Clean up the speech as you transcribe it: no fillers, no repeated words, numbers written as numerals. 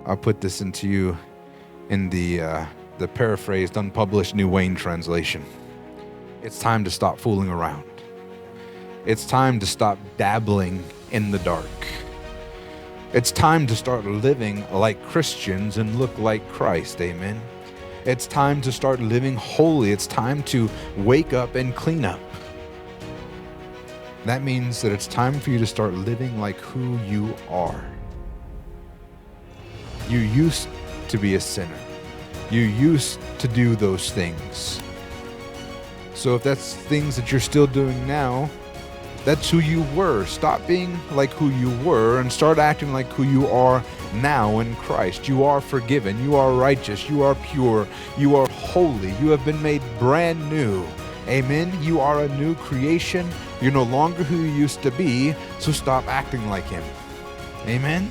I'll put this into you in the paraphrased, unpublished New Wayne translation. It's time to stop fooling around. It's time to stop dabbling in the dark. It's time to start living like Christians and look like Christ, amen? It's time to start living holy. It's time to wake up and clean up. That means that it's time for you to start living like who you are. You used to be a sinner. You used to do those things. So if that's things that you're still doing now, that's who you were. Stop being like who you were and start acting like who you are now in Christ. You are forgiven. You are righteous. You are pure. You are holy. You have been made brand new. Amen. You are a new creation. You're no longer who you used to be, so stop acting like him. Amen.